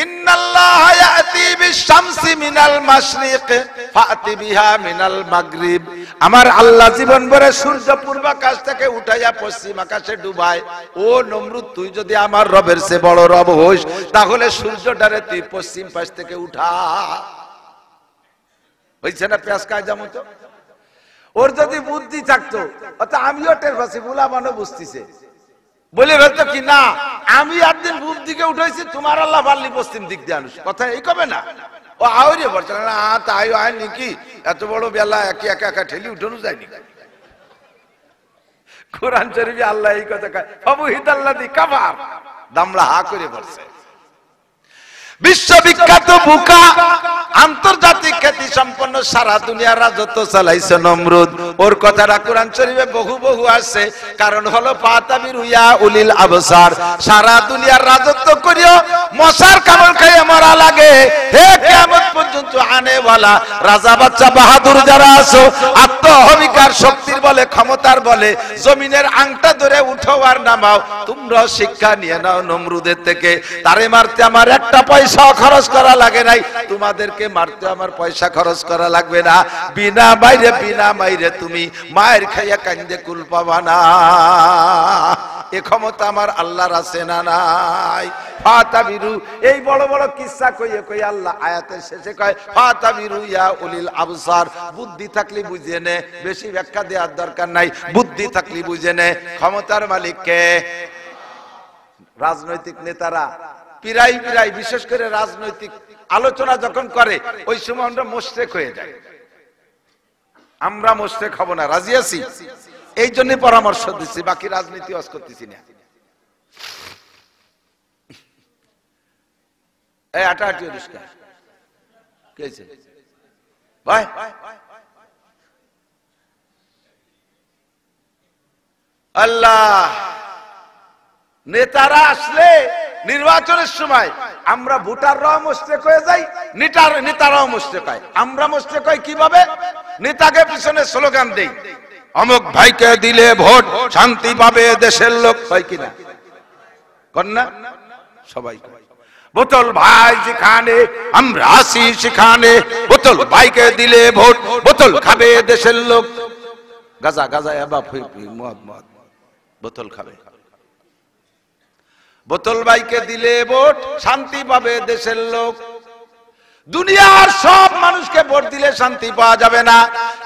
ইন্নাল্লাহা ইয়াতি বিশ-শামসি মিনাল মাশরিক ফাতি বিহা মিনাল মাগরিব। আমার আল্লাহ জীবন ভরে সূর্য পূর্ব আকাশ থেকে উঠাইয়া পশ্চিম আকাশে ডুবায়। ও নমরুদ, তুই যদি আমার রবের চেয়ে বড় রব হইস, তাহলে সূর্যটারে তুই পশ্চিম পাশ থেকে উঠা। হইছে না পেঁয়াজ কায়দা মতো? ওর যদি বুদ্ধি থাকতো, অর্থাৎ আমিও টের পাচ্ছি, মুলামানও বুঝতেছে, বলে বলতো কি না আমি একদিন পূব দিকে উঠেছি, তোমার আল্লাহ পারলি পশ্চিম দিক দিয়ে আনুস, কথা এই কবে না? ও আওরে বলছে না, তাই হয় নাকি? এত বড় বেলা একে একা একা ঠেলি উঠানো যায়নি। কোরআন শরীফে আল্লাহ এই কথা কয়, ফাবুহিতাল্লাযী কাফার, দামড়া হা করে বলছে। বিশ্ববিখ্যাত বুকা, আন্তর্জাতিক খ্যাতি সম্পন্ন, সারা দুনিয়ার রাজত্ব চালাইছে নমরুদ। ওর কথাটা কোরআন শরীফে বহু বহু আসছে। কারণ হলো ফাতাবিরু ইয়া উলিল আবসার, সারা দুনিয়ার রাজত্ব করিও মশার কামড় খেয়ে মরা লাগে। হে কিয়ামত পর্যন্ত আনেওয়ালা রাজা বাচ্চা বাহাদুর যারা আছো, আত্মঅহমিকার শক্তির বলে, ক্ষমতার বলে জমিনের আংটা ধরে উঠো আর নামাও। তোমরাও শিক্ষা নিয়ে নাও নমরুদের থেকে। তারে মারতে আমার একটা পয়সা খরচ করা লাগে নাই, তোমাদেরকে মারতে আমার পয়সা খরচ করা লাগবে না। বিনা মাইরে তুমি মায়ের খাইয়া কান্দে কুল পাবা না। এ ক্ষমতা আমার আল্লাহর আছে না নাই? ফাতাবিরু, এই বড় বড় কিসসা কইয়ে কইয়ে আল্লাহ আয়াতের শেষে কয় ফাতাবিরু ইয়া উলিল আবসার। বুদ্ধি থাকলে বুঝে নে, বেশি ব্যাখ্যা দেওয়ার দরকার নাই, বুদ্ধি থাকলে বুঝে নে। ক্ষমতার মালিক কে? রাজনৈতিক নেতারা পিরাই বিশেষ করে রাজনৈতিক আলোচনা যখন করে, ওই সময় আমরা মোশরেক হয়ে যাই। আমরা মোশরেক হব না, রাজি আছি? এই জন্য পরামর্শ দিচ্ছি, বাকি রাজনীতি ওয়াজ করতেছি না। এই আটাআটি অনুষ্ঠান কেছে ভাই, আল্লাহ নেতারা আসলে নির্বাচনের সময় আমরা ভোটাররাও মোশরেক হয়ে যাই, নেতারাও মোশরেক হয়। আমরা মোশরেক হয় কিভাবে? নেতাকে পিছনে স্লোগান দেই, অমুক ভাইকে দিলে ভোট শান্তি পাবে দেশের লোক, হয় কিনা? কন্যা সবাই বোতল ভাই যেখানে, আমরা আসি সেখানে, বোতল ভাইকে দিলে ভোট বোতল খাবে দেশের লোক। গাজা গাজা এবাব মদ মদ বোতল খাবে। বোতল ভাইকে দিলে ভোট শান্তি পাবে দেশের লোক। দুনিয়ার সব মানুষকে ভোট দিলে শান্তি পাওয়া যাবে না।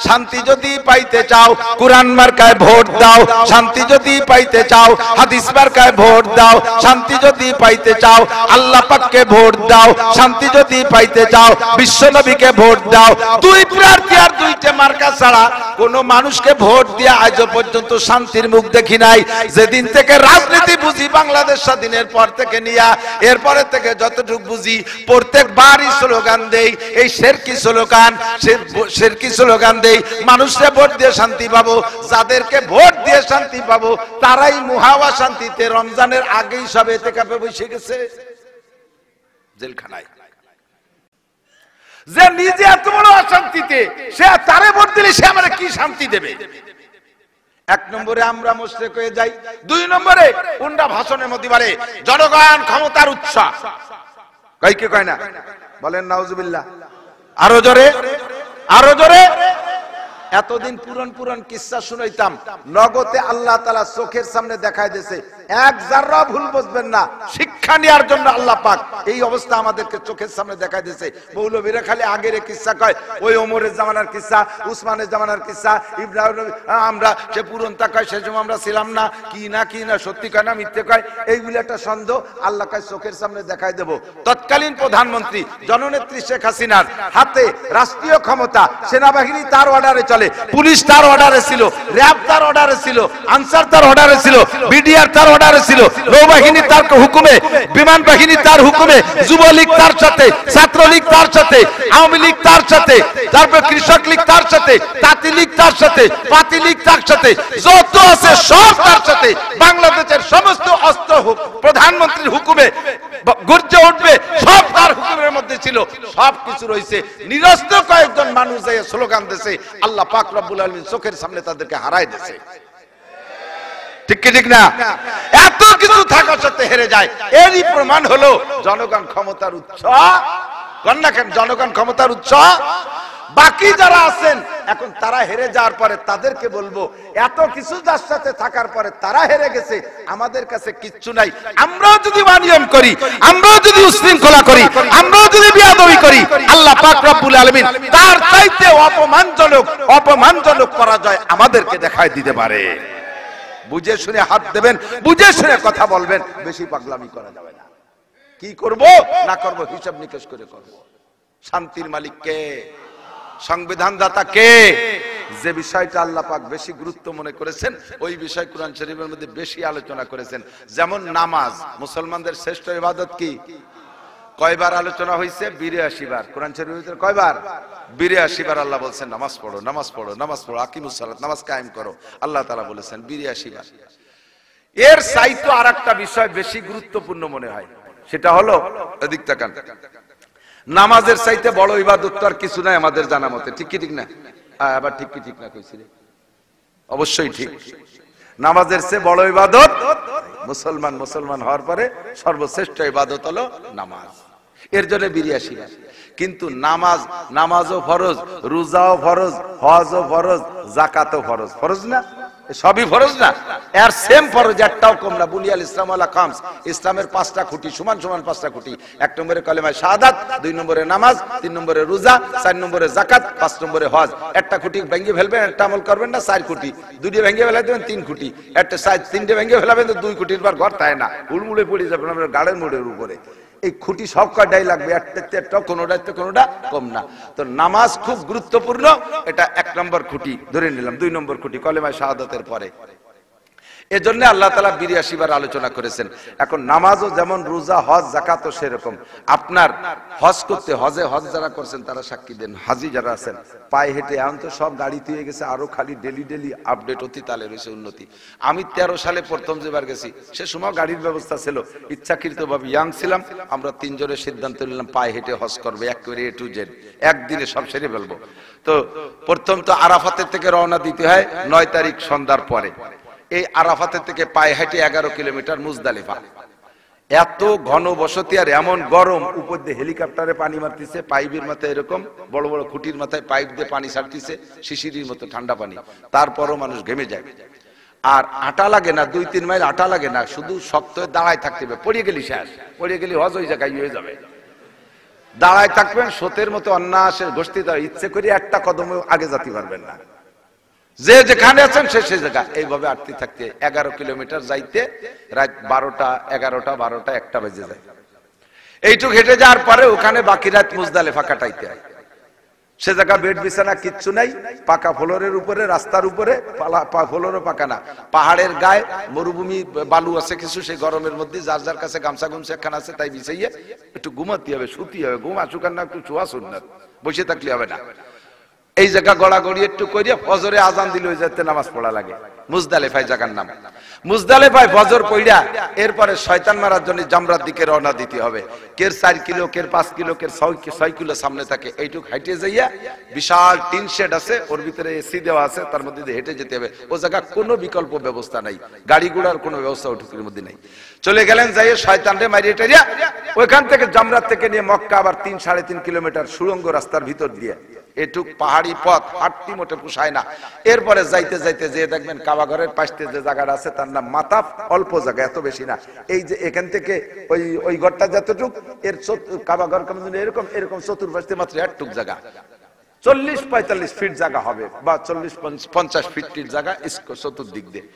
শান্তি যদি পাইতে চাও কুরআন মার্কায় ভোট দাও, শান্তি যদি পাইতে চাও হাদিস মার্কায় ভোট দাও, শান্তি যদি পাইতে চাও আল্লাহ পাককে ভোট দাও, শান্তি যদি পাইতে চাও বিশ্ব নবীকে ভোট দাও। দুই প্রার্থী আর দুইটা মার্কা ছাড়া কোন মানুষকে ভোট দিয়ে আজ পর্যন্ত শান্তির মুখ দেখি নাই। যেদিন থেকে রাজনীতি বুঝি বাংলাদেশ স্বাধীনের পর থেকে নিয়া এরপরে থেকে যতটুকু বুঝি, প্রত্যেকবারই স্লোগান দেই, এই শেরকি স্লোগান দেই, মানুষকে ভোট দিয়ে শান্তি পাবো। যাদেরকে ভোট দিয়ে শান্তি পাবো তারাই মুহাওয়া শান্তিতে রমজানের আগেই সব এতেকাফে বসে গেছে জেলখানায়। যে নিজে এত বড় অশান্তিতে, সে তারে ভোট দিলে সে আমাদের কি শান্তি দেবে? এক নম্বরে আমরা মুশরিক হয়ে যাই। দুই নম্বরে উন্ডা ভাষণের মধ্যে বলে জনগণ ক্ষমতার উৎস, কই কে কয় না? বলেন নাউজুবিল্লাহ। আরো জোরে, আরো জোরে। এতদিন পুরান কিসসা শুনাইতাম, নগদে আল্লাহ তাআলা চোখের সামনে দেখায় দিয়েছে। এক জাররা ভুল বুঝবেন না, শিক্ষা নেওয়ার জন্য আল্লাহ পাক এই অবস্থা আমাদেরকে চোখের সামনে দেখায় দিয়েছে। মৌলবীরা খালি আগের কিসসা কয়, ওই ওমরের জামানার কিসসা, উসমানের জামানার কিসসা, ইব্রাহিম আমরা সে পুরনটা কয়, সে সময় আমরা ছিলাম না, কি না সত্যি কয় না মিথ্যে কয়, এইগুলো একটা সন্দেহ। আল্লাহ কয় চোখের সামনে দেখায় দেব। তৎকালীন প্রধানমন্ত্রী জননেত্রী শেখ হাসিনার হাতে রাষ্ট্রীয় ক্ষমতা, সেনাবাহিনী তার অর্ডারে চলে, পুলিশ তার অর্ডারে ছিল, র‍্যাব তার অর্ডারে ছিল, আনসার তার অর্ডারে ছিল, বিডিআর তার অর্ডারে ছিল, নৌবাহিনী তার হুকুমে, বিমান বাহিনী তার হুকুমে, যুবলীগ তার সাথে, ছাত্রলীগ তার সাথে, আওয়ামী লীগ তার সাথে, তারপর কৃষক লীগ তার সাথে, তাঁতি লীগ তার সাথে, পাতি লীগ তার সাথে, যত আছে সব তার সাথে। বাংলাদেশের সমস্ত অস্ত্র প্রধানমন্ত্রীর হুকুমে গর্জে উঠবে, সব তার হুকুমের মধ্যে ছিল। সব কিছু রয়েছে, নিরস্ত্র কয়েকজন মানুষ যায় স্লোগান দিয়েছে, আল্লাহ পাক রব্বুল আলামিন চোখের সামনে তাদেরকে হারায় দিয়েছে। ঠিক কি ঠিক না? এত কিছু থাকা সত্ত্বে হেরে যায়। এরই প্রমাণ হলো জনগণ ক্ষমতার উৎস। কন্যা কেন জনগণ ক্ষমতার উৎস? বাকি যারা আছেন এখন তারা হেরে যাওয়ার পরে তাদেরকে বলবো, এত কিছু যার সাথে থাকার পরে তারা হেরে গেছে, আমাদের কাছে কিচ্ছু নাই। আমরাও যদি অনিয়ম করি, আমরাও যদি উশৃঙ্খলা করি, আমরাও যদি বেয়াদবি করি, আল্লাহ পাক রব্বুল আলামিন তার চাইতে অপমানজনক পরাজয় আমাদেরকে দেখায় দিতে পারে। বুঝে শুনে হাত দেবেন, বুঝে শুনে কথা বলবেন, বেশি পাগলামি করা যাবে না। কি করব না করব হিসাব নিকেশ করে করব। শান্তির মালিক কে? সংবিধান দাতা কে? যে বিষয়টা আল্লাহ পাক বেশি গুরুত্ব মনে করেছেন ওই বিষয় কোরআন শরীফের মধ্যে বেশি আলোচনা করেছেন। যেমন নামাজ, মুসলমানদের শ্রেষ্ঠ ইবাদত কি? কয়বার আলোচনা হয়েছে? 82 বার। কোরআন শরীফের কয়বার? 82 বার আল্লাহ বলছেন নামাজ পড়ো, নামাজ পড়ো, নামাজ পড়ো, আকিমুস সালাত, নামাজ কায়েম করো। আল্লাহ তাআলা বলেছেন 82 বার। এর চাইতে আরেকটা বিষয় বেশি গুরুত্বপূর্ণ মনে হয়, সেটা হলো এদিক তাকান, নামাজের চাইতে বড় ইবাদত তো আর কিছু নাই আমাদের জানা মতে। ঠিক কি ঠিক না? আবার ঠিক কি ঠিক না কইছি রে? অবশ্যই ঠিক। নামাজের চেয়ে বড় ইবাদত মুসলমান হওয়ার পরে সর্বশ্রেষ্ঠ ইবাদত হলো নামাজ। এর জন্য 82 বার। কিন্তু নামাজও ফরজ, রোজাও ফরজ, হজও ফরজ, যাকাতও ফরজ। ফরজ না? সবই ফরজ না? এর সেম ফরজ, একটাও কম না। বুনিয়াল ইসলাম আলা খামস, ইসলামের 5টা খুঁটি, সমান 5টা খুঁটি। 1 নম্বরে কালেমা শাহাদাত, 2 নম্বরে নামাজ, 3 নম্বরে রোজা, 4 নম্বরে যাকাত, 5 নম্বরে হজ। একটা খুঁটি ভেঙে ফেলবেন, একটা আমল করবেন না, 4 খুঁটি। 2টি ভেঙে ফেলাই দেবেন, 3 খুঁটি। একটা 3টে ভেঙে ফেলাবেন তো 2 খুঁটির পর ঘর থাকে না, উড়মুড়ে পড়ে যাবেন আপনার গাড়ের মোড়ের উপরে। এই খুঁটি সব কয়টাই লাগবে, একটা কোনোটা কম না। তো নামাজ খুব গুরুত্বপূর্ণ, এটা 1 নম্বর খুঁটি ধরে নিলাম। 2 নম্বর খুঁটি কলেমা শাহাদাতের পরে। এজন্য আল্লাহ তাআলা 82 বার আলোচনা করেছেন। এখন নামাজও যেমন, রোজা, হজ, যাকাতও সেরকম। আপনার হজ করতে, হজ যারা করছেন তারা সাক্ষী দেন, হাজি যারা আছেন পায়ে হেঁটে, এখন তো সব গাড়িতে হয়ে গেছে, আরো খালি ডেলি আপডেট অতি তালে রয়েছে উন্নতি। আমি 13 সালে প্রথম যেবার গেছি সে সময় গাড়ির ব্যবস্থা ছিল, ইচ্ছাকৃতভাবে ইয়াং ছিলাম, আমরা 3 জনের সিদ্ধান্ত নিলাম পায়ে হেঁটে হজ করবো, একেবারে A to Z, একদিনে সব সেরে ফেলবো। তো প্রথম তো আরাফাতের থেকে রওনা দিতে হয় 9 তারিখ সন্ধ্যার পরে। এই আরাফাতের থেকে পায়ে হেঁটে 11 কিলোমিটার মুজদালিফা। এত ঘন বসতি আর এমন গরম, উপর দিয়ে হেলিকপ্টারে পানি মারতেছে, পাইপের মাথায় এরকম বড় বড় খুঁটির মাথায় পাইপ দিয়ে পানি ছাড়তেছে, শিশিরির মতো ঠান্ডা পানি। তারপরও মানুষ ঘেমে যায়। আর আটা লাগে না, 2-3 মাইল আটা লাগে না, শুধু শক্ত হয়ে দাঁড়ায় থাকতে হবে। পড়ে গেলি শেষ, পড়ে গেলি হজ ওই জায়গায় হয়ে যাবে। দাঁড়ায় থাকবেন, স্রোতের মতো অন্যাসে গোষ্ঠী, ইচ্ছে করে একটা কদম আগে যেতে পারবেন না। যে যেখানে আছেন সে জায়গা এইভাবে আটতে থাকতে 11 কিলোমিটার যাইতে রাত 12টা, 11টা, 12টা, 1টা বেজে যায়। এইটুক হেঁটে যাওয়ার পরে ওখানে বাকি রাত মুজদালিফা কাটাইতে হয়। সে জায়গা বেড বিছানা কিচ্ছু নাই, পাকা ফ্লোরের উপরে, রাস্তার উপরে, ফ্লোরও পাকা না, পাহাড়ের গায়ে মরুভূমি, বালু আছে কিছু। সেই গরমের মধ্যে যার কাছে গামছা গুমছা একখানা আছে তাই বিছাইয়ে একটু ঘুমাতে হবে, শুতে হবে। ঘুম আসুক আর না, একটু শোয়া সুন্নাত, বসে থাকলে হবে না। এই জায়গা গড়াগড়ি একটু করিয়া ফজরে আজান দিলে ওই যাতে নামাজ পড়া লাগে। মুজদালিফায় জায়গার নাম। মুজদালিফায় ফজর পড়া এরপরে শয়তান মারার জন্য জামরার দিকে রওনা দিতে হবে। কের 4 কিলো, কের 5 কিলো, কের 6 কিলো সামনে থাকে। এইটুক হাইটে যাইয়া বিশাল টিন শেড আছে, ওর ভিতরে এসি দেওয়া আছে, তার মধ্যে দিয়ে হেঁটে যেতে হবে। ও জায়গা কোনো বিকল্প ব্যবস্থা নাই, গাড়ি ঘোড়ার কোনো ব্যবস্থা ওটুকুর মধ্যে নাই। চলে গেলেন, যাইয়ে শয়তানরে মারিয়ে টারিয়া ওইখান থেকে জামরাত থেকে নিয়ে মক্কা আবার 3-3.5 কিলোমিটার সুড়ঙ্গ রাস্তার ভিতর দিয়ে, এটুক পাহাড়ি পথ হাঁটতে মোটে পুষায় না। এরপরে যাইতে যে দেখবেন কাবাঘরের পাশে যে জায়গাটা আছে তার নাম মাতাফ, অল্প জায়গা, এত বেশি না। এই যে এখান থেকে ওই ঘরটা যতটুক, এর কাবাঘর এরকম চতুর্পাশে মাত্র একটুক জায়গা, 40-45 ফিট জায়গা হবে, বা 40-50 ফিট জায়গা চতুর্দিক দিয়ে।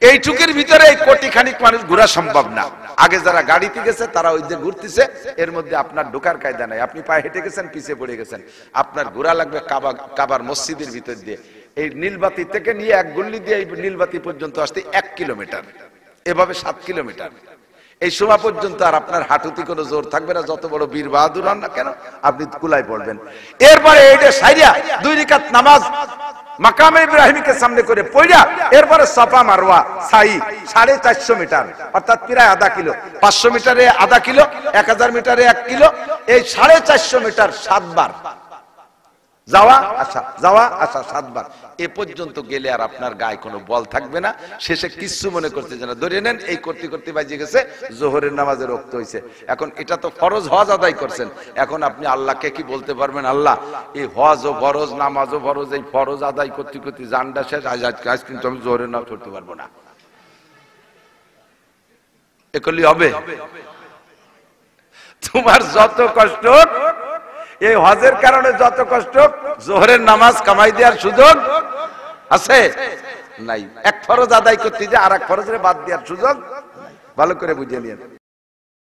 এইটুকের ভিতরে এই কোটি খানিক মানুষ ঘোরা সম্ভব না। আগে যারা গাড়িতে গেছে তারা ওই যে ঘুরতেছে, এর মধ্যে আপনার ঢোকার কায়দা নাই। আপনি পায়ে হেঁটে গেছেন, পিছিয়ে পড়ে গেছেন, আপনার ঘোরা লাগবে কাবার মসজিদের ভিতর দিয়ে। এই নীলবাতি থেকে নিয়ে এক গুল্লি দিয়ে এই নীলবাতি পর্যন্ত আসতে 1 কিলোমিটার, এভাবে 7 কিলোমিটার। এই সময় পর্যন্ত আর আপনার হাঁটুতে কোনো জোর থাকবে না, যত বড় বীর বাহাদুর হন না কেন আপনি কুলাই পড়বেন। এরপরে এইটা সাইরা 2 রাকাত নামাজ মাকামে ইব্রাহিমকে সামনে করে পড়া, এরপরে সাফা মারওয়া সাই 450 মিটার, অর্থাৎ প্রায় আধা কিলো। 500 মিটারে আধা কিলো, 1000 মিটারে 1 কিলো, এই 450 মিটার 7 বার। যাওয়া আসা যাওয়া আসা 7 বার। এ পর্যন্ত গেলে আর আপনার গায়ে কোনো বল থাকবে না, শেষে কিচ্ছু মনে করতে জানা ধরে নেন এই করতে করতে বাজে গেছে জোহরের নামাজের রক্ত হয়েছে। এখন এটা তো ফরজ হজ আদায় করছেন, এখন আপনি আল্লাহকে কি বলতে পারবেন, আল্লাহ এই হজ ও ফরজ নামাজ ও ফরজ, এই ফরজ আদায় করতে করতে জানটা শেষ, আজ কিন্তু আমি জোহরের নামাজ পড়তে পারবো না, এ করলে হবে? তোমার যত কষ্ট এই হজের কারণে, যত কষ্ট জোহরের নামাজ কামাই দেওয়ার সুযোগ আছে নাই। এক ফরজ আদায় করতে যে আর এক ফরজের বাদ দেওয়ার সুযোগ, ভালো করে বুঝে নিন।